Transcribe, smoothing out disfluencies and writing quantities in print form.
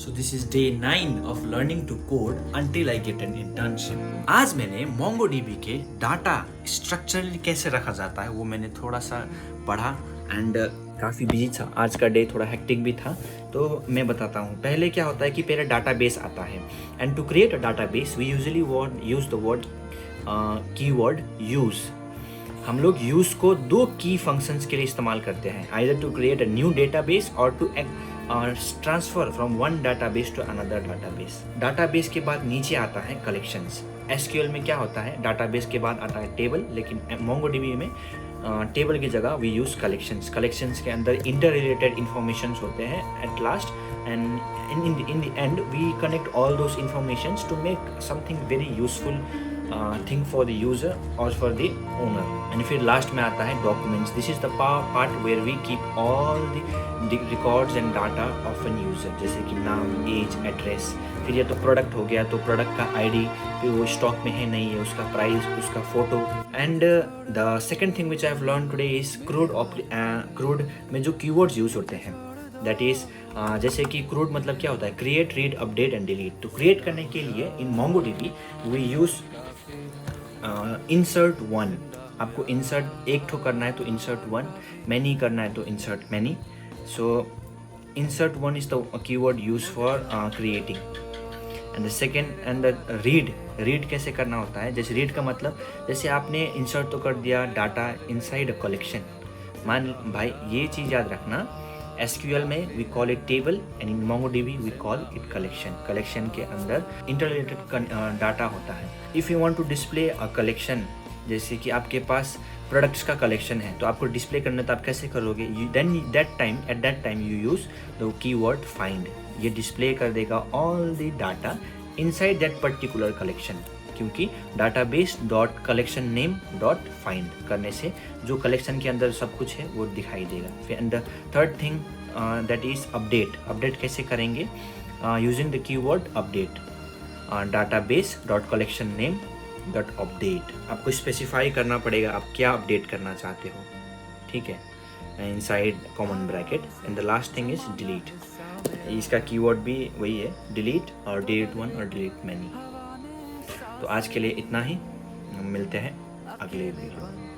So this is day 9 of learning to code until I get an internship. आज मैंने MongoDB के data structure कैसे रखा जाता है वो मैंने थोड़ा सा पढ़ा एंड काफ़ी बिजी था। आज का डे थोड़ा हेक्टिक भी था, तो मैं बताता हूँ। पहले क्या होता है कि पहले डाटाबेस आता है and to create a database we usually use the word keyword use. हम लोग यूज़ को दो की फंक्शंस के लिए इस्तेमाल करते हैं, either to create a new database और to transfer from one database to another database. Database के बाद नीचे आता है कलेक्शंस। एसक्यूएल में क्या होता है, डाटाबेस के बाद आता है टेबल, लेकिन मोंगोडीबी में टेबल की जगह वी यूज़ कलेक्शंस। कलेक्शंस के अंदर इंटर रिलेटेड इंफॉर्मेशन होते हैं at last, and in the end we connect all those informations to make something very useful thing for the user और फॉर द ओनर। एंड फिर last में आता है documents. This is the part where we keep all the records and data of an user, जैसे कि नाम, as, address. फिर ये तो प्रोडक्ट हो गया, तो प्रोडक्ट का आईडी, फिर वो स्टॉक में है नहीं है, उसका प्राइस, उसका photo. And the second thing which I have learn today is crude में जो कीवर्ड्स यूज होते हैं, दैट इज जैसे कि क्रूड मतलब क्या होता है, create, read, update and delete. तो क्रिएट करने के लिए in MongoDB we use insert one. आपको इंसर्ट एक ठो करना है तो इंसर्ट वन, मैनी करना है तो insert many. So insert one is the keyword use for creating. And the second and the read कैसे करना होता है, जैसे रीड का मतलब, जैसे आपने इंसर्ट तो कर दिया डाटा इनसाइड अ कलेक्शन। मान भाई ये चीज़ याद रखना, एसक्यूएल में we call it table and in MongoDB we call it collection. Collection के अंदर इंटररिलेटेड डाटा होता है। If you want to display a collection, जैसे कि आपके पास प्रोडक्ट्स का कलेक्शन है तो आपको डिस्प्ले करना, तो आप कैसे करोगे, then at that time you use the keyword find. ये डिस्प्ले कर देगा all the data inside that particular collection, क्योंकि database dot collection name dot find करने से जो कलेक्शन के अंदर सब कुछ है वो दिखाई देगा। फिर and the third thing that is update. Update कैसे करेंगे, using the keyword update, database dot collection name dot update. आपको स्पेसिफाई करना पड़ेगा आप क्या अपडेट करना चाहते हो, ठीक है, inside common bracket. And the last thing is delete. इसका कीवर्ड भी वही है, डिलीट और डिलीट वन और डिलीट मैनी। तो आज के लिए इतना ही, हम मिलते हैं अगले वीडियो में।